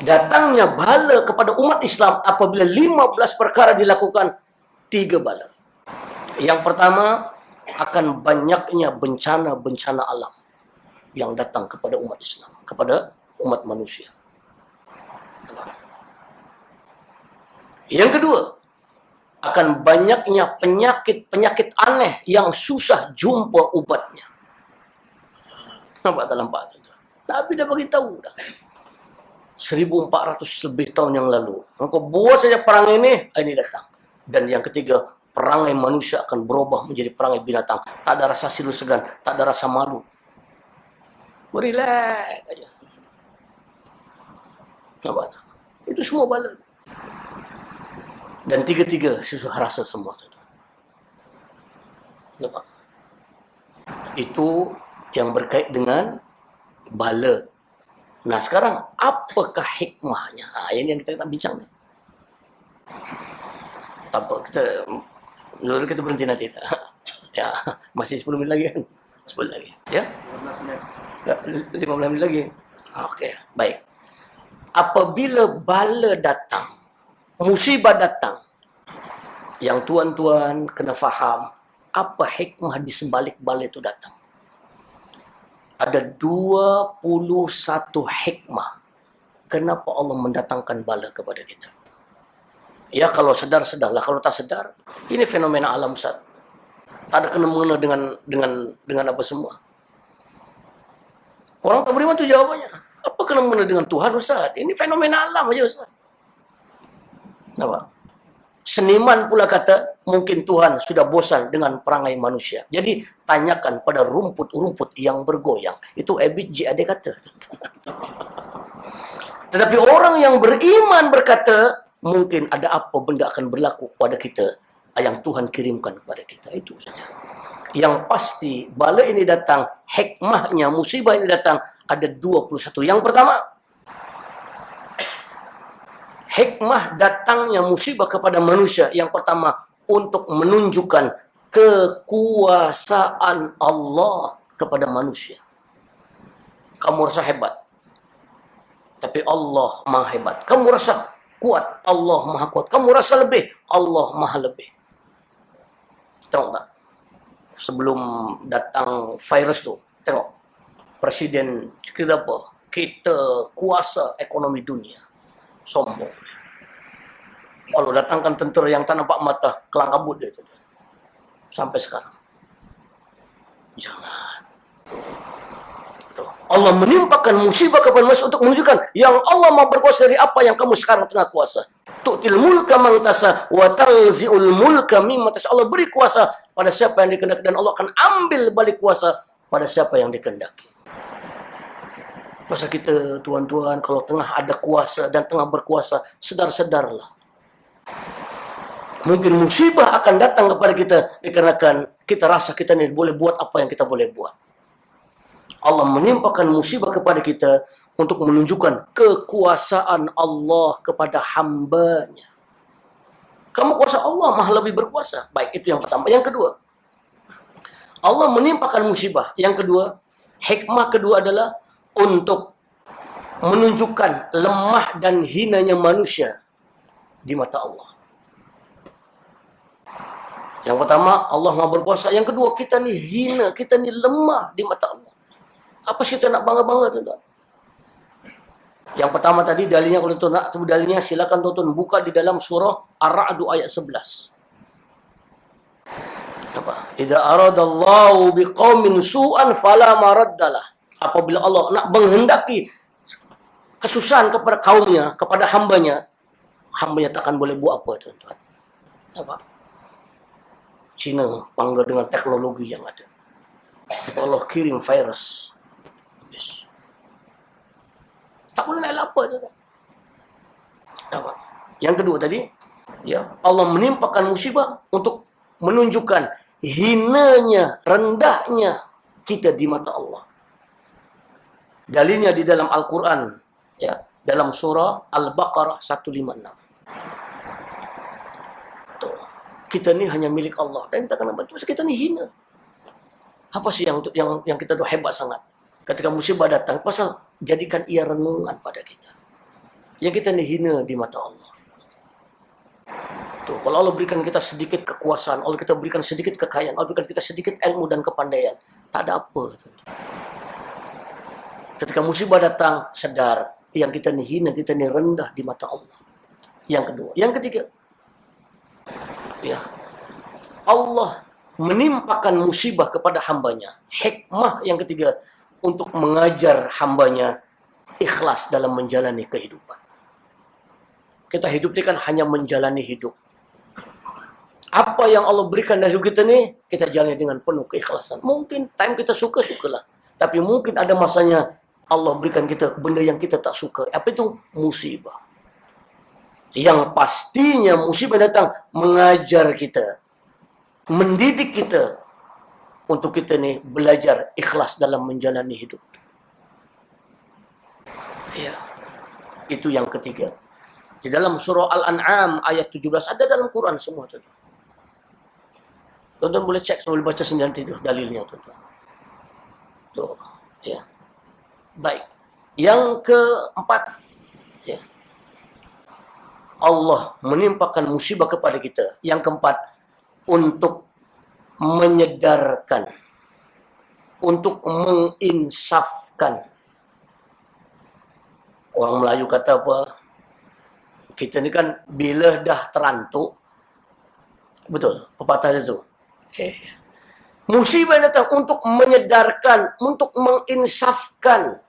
Datangnya bala kepada umat Islam apabila 15 perkara dilakukan, 3 bala. Yang pertama, akan banyaknya bencana-bencana alam yang datang kepada umat Islam, kepada umat manusia. Yang kedua, akan banyaknya penyakit-penyakit aneh yang susah jumpa ubatnya. Nampak tak nampak? Nabi dah bagi tahu dah. 1400 lebih tahun yang lalu. Engkau buat saja perang ini datang. Dan yang ketiga, perangai manusia akan berubah menjadi perangai binatang. Tak ada rasa silu segan, tak ada rasa malu. Relax aja. Nampak tak? Itu semua bala. Dan tiga-tiga susah rasa semua. Nampak? Itu yang berkait dengan bala. Nah sekarang, apakah hikmahnya? Yang kita nak bincang ni. Tak apa, kita berhenti nanti. Ya, masih 10 minit lagi kan? 10 lagi. Ya? 15 minit lagi. Okey, baik. Apabila bala datang, musibah datang, yang tuan-tuan kena faham, apa hikmah di sebalik bala itu datang. Ada 21 hikmah kenapa Allah mendatangkan bala kepada kita. Ya kalau sedar-sedarlah, kalau tak sedar, ini fenomena alam Ustaz. Tak ada kena-mengena dengan apa semua. Orang tak beriman tu jawabannya. Apa kena-mengena dengan Tuhan Ustaz? Ini fenomena alam aja Ustaz. Nampak? Seniman pula kata, mungkin Tuhan sudah bosan dengan perangai manusia. Jadi, tanyakan pada rumput-rumput yang bergoyang. Itu Ebit J.A.D. kata. Tetapi orang yang beriman berkata, mungkin ada apa benda akan berlaku pada kita yang Tuhan kirimkan kepada kita. Itu saja. Yang pasti, bala ini datang, hikmahnya, musibah ini datang, ada 21. Yang pertama, hikmah datangnya musibah kepada manusia. Yang pertama, untuk menunjukkan kekuasaan Allah kepada manusia. Kamu rasa hebat, tapi Allah maha hebat. Kamu rasa kuat, Allah maha kuat. Kamu rasa lebih, Allah maha lebih. Tengok tak? Sebelum datang virus tu, tengok. Presiden kita apa? Kita kuasa ekonomi dunia. Sombong. Kalau datangkan tentera yang tak nampak mata, kelang kabut dia tu. Sampai sekarang. Jangan. Tuh. Allah menimpakan musibah kepada manusia untuk menunjukkan yang Allah maha berkuasa dari apa yang kamu sekarang tengah kuasa. Tu'til mulka man tasa wa tanzi'ul mulka mimman tasa. Allah beri kuasa pada siapa yang dikehendaki dan Allah akan ambil balik kuasa pada siapa yang dikehendaki. Masa kita, tuan-tuan, kalau tengah ada kuasa dan tengah berkuasa, sedar-sedarlah. Mungkin musibah akan datang kepada kita dikarenakan kita rasa kita ni boleh buat apa yang kita boleh buat. Allah menimpakan musibah kepada kita untuk menunjukkan kekuasaan Allah kepada hambanya. Kamu kuasa Allah, maha lebih berkuasa. Baik, itu yang pertama. Yang kedua, Allah menimpakan musibah. Yang kedua, hikmah kedua adalah untuk menunjukkan lemah dan hinanya manusia di mata Allah. Yang pertama, Allah maha berkuasa. Yang kedua, kita ni hina, kita ni lemah di mata Allah. Apa sih kita nak bangga-bangga tu? Yang pertama tadi, dalilnya, kalau tuan nak sebut dalilnya, silakan tuan buka di dalam surah Ar-Ra'd ayat 11. Apa? Idza aradallahu biqaumin su'an fala maraddalah. Apabila Allah nak menghendaki kesusahan kepada kaumnya, kepada hambanya takkan boleh buat apa, tuan-tuan. Apa? Cina bangga dengan teknologi yang ada. Allah kirim virus. Yes. Tak boleh nak apa, tuan-tuan. Apa? Yang kedua tadi, ya, Allah menimpakan musibah untuk menunjukkan hinanya, rendahnya kita di mata Allah. Dalilnya di dalam Al-Quran, ya, dalam surah Al-Baqarah 156. Tuh, kita ni hanya milik Allah dan kita kena bantu. Kita ni hina. Apa sih yang kita doa hebat sangat? Ketika musibah datang, pasal jadikan ia renungan pada kita. yang kita ini hina di mata Allah. Tuh, kalau Allah berikan kita sedikit kekuasaan, Allah kita berikan sedikit kekayaan, Allah berikan kita sedikit ilmu dan kepandaian, tak ada apa. Ketika musibah datang, sadar yang kita ini hina, kita ini rendah di mata Allah. Yang kedua, yang ketiga, ya, Allah menimpakan musibah kepada hambanya. Hikmah yang ketiga, untuk mengajar hambanya ikhlas dalam menjalani kehidupan. Kita hidup ini kan hanya menjalani hidup. Apa yang Allah berikan dari hidup kita ni, kita jalani dengan penuh keikhlasan. Mungkin time kita suka-sukalah. Tapi mungkin ada masanya Allah berikan kita benda yang kita tak suka. Apa itu? Musibah. Yang pastinya musibah datang mengajar kita, mendidik kita untuk kita ni belajar ikhlas dalam menjalani hidup. Ya. Itu yang ketiga. Di dalam surah Al-An'am ayat 17 ada dalam Quran semua tuan. Tuan-tuan boleh cek, boleh baca sendiri nanti tu dalilnya tuan-tuan. Tuh, ya. Baik. Yang keempat, ya. Allah menimpakan musibah kepada kita. Yang keempat, untuk menyedarkan, untuk menginsafkan. Orang Melayu kata apa? Kita ni kan bila dah terantuk, betul, pepatah itu. Musibah datang untuk menyedarkan, untuk menginsafkan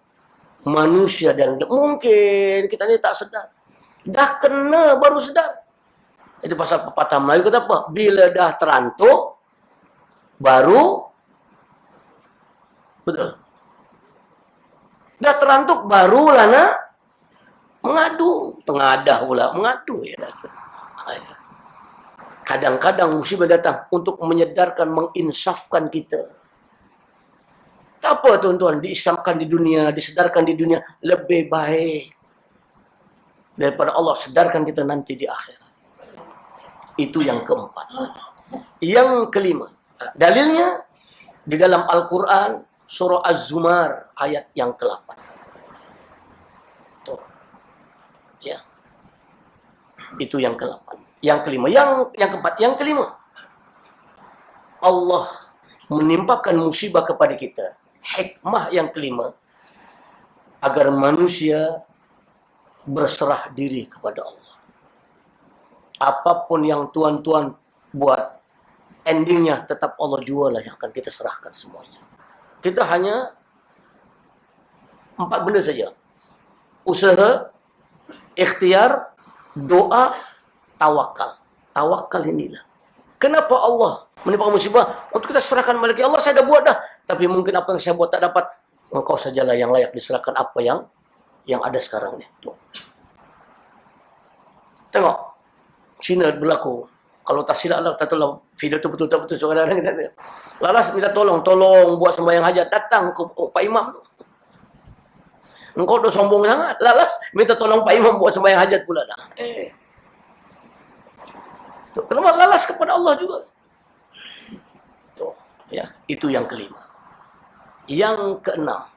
manusia. Dan mungkin kita ni tak sedar. Dah kena baru sedar. Itu pasal pepatah Melayu kata apa? Bila dah terantuk, baru, betul. Dah terantuk, barulah nak mengadu. Tengadah pula, mengadu. Ya. Kadang-kadang musibah datang untuk menyedarkan, menginsafkan kita. Tak apa tuan-tuan, diislamkan di dunia, disedarkan di dunia, lebih baik daripada Allah sedarkan kita nanti di akhirat. Itu yang keempat. Yang kelima, dalilnya di dalam Al-Quran, surah Az-Zumar, ayat yang ke-8. Tuh. Ya. Itu yang ke-8. Yang kelima, yang keempat, yang kelima. Allah menimpakan musibah kepada kita. Hikmah yang kelima, agar manusia berserah diri kepada Allah. Apapun yang tuan-tuan buat, endingnya tetap Allah jualah yang akan kita serahkan semuanya. Kita hanya 4 benda saja. Usaha, ikhtiar, doa, tawakal. Tawakal inilah. Kenapa Allah menimpakan musibah? Untuk kita serahkan balik. Allah saya dah buat dah. Tapi mungkin apa yang saya buat tak dapat. Engkau sajalah yang layak diserahkan apa yang ada sekarang ni. Tuh. Tengok. Cina berlaku. Kalau tak silap lah, tak tahu lah video tu betul tak betul. So, kadang-kadang kita lalas minta tolong buat sembahyang hajat. Datang ke Pak Imam tu. Engkau dah sombong sangat. Lalas minta tolong Pak Imam buat sembahyang hajat pula dah. Tuh, kenapa lalas kepada Allah juga? Tuh, ya, itu yang kelima. Yang keenam,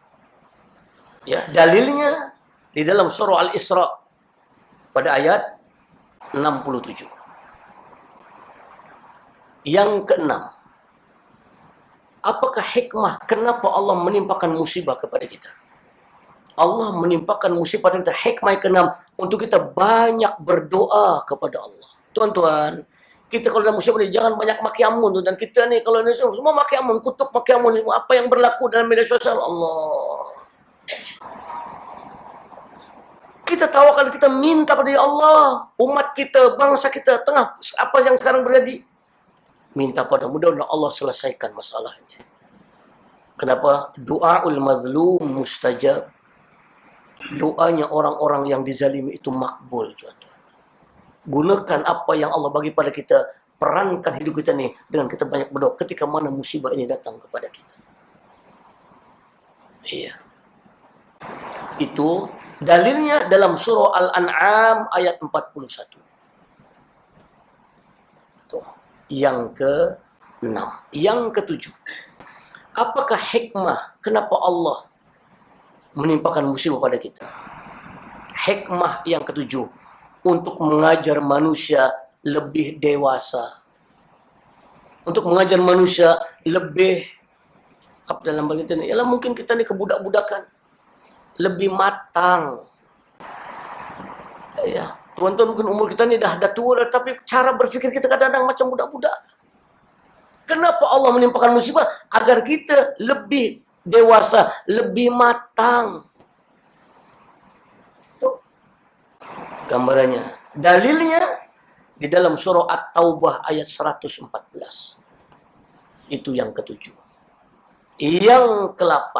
ya, dalilnya di dalam surah Al-Isra pada ayat 67. Yang keenam, apakah hikmah kenapa Allah menimpakan musibah kepada kita? Allah menimpakan musibah kepada kita. Hikmah yang keenam, untuk kita banyak berdoa kepada Allah. Tuan-tuan, kita kalau dalam musibah ni jangan banyak maki amun. Dan kita ni kalau ni semua maki amun, kutuk maki amun. Apa yang berlaku dalam media sosial, Allah. Kita tahu kalau kita minta pada Allah, umat kita, bangsa kita, tengah apa yang sekarang berjadi, minta pada mudah-mudahan Allah selesaikan masalahnya. Kenapa? Du'aul mazlum mustajab. Doanya orang-orang yang dizalimi itu makbul, tuan-tuan. Gunakan apa yang Allah bagi pada kita, perankan hidup kita ni dengan kita banyak berdoa ketika mana musibah ini datang kepada kita. Iya. Itu dalilnya dalam surah Al-An'am ayat 41. Tuh. Yang ke-6. Yang ke-7. Apakah hikmah kenapa Allah menimpakan musibah pada kita? Hikmah yang ketujuh, untuk mengajar manusia lebih dewasa. Untuk mengajar manusia lebih, apa dalam hal ini, ialah mungkin kita ni kebudak-budakan, lebih matang. Ya, tuan-tuan mungkin umur kita ni dah tua dah, tapi cara berfikir kita kadang-kadang macam budak-budak. Kenapa Allah menimpakan musibah? Agar kita lebih dewasa, lebih matang. Tuh gambarannya. Dalilnya di dalam surah At-Taubah ayat 114. Itu yang ketujuh. Yang ke-8.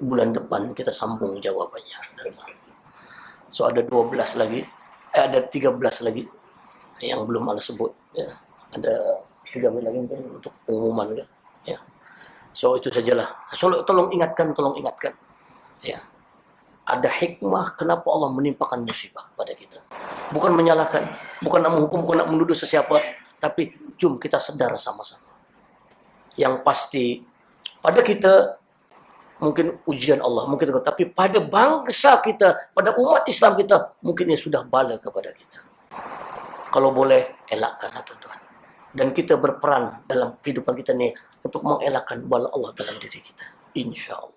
Bulan depan kita sambung jawabannya. So ada 12 lagi. Ada 13 lagi yang belum Allah sebut. Ya. Ada 13 lagi untuk pengumuman. Ya. So itu sajalah. So, tolong ingatkan. Ya. Ada hikmah kenapa Allah menimpakan musibah kepada kita. Bukan menyalahkan, bukan nak menghukum, bukan nak menuduh sesiapa, tapi jom kita sedar sama-sama. Yang pasti pada kita mungkin ujian Allah, mungkin, tapi pada bangsa kita, pada umat Islam kita, mungkin ia sudah bala kepada kita. Kalau boleh, elakkanlah tuan-tuan. Dan kita berperan dalam kehidupan kita ni untuk mengelakkan bala Allah dalam diri kita. InsyaAllah.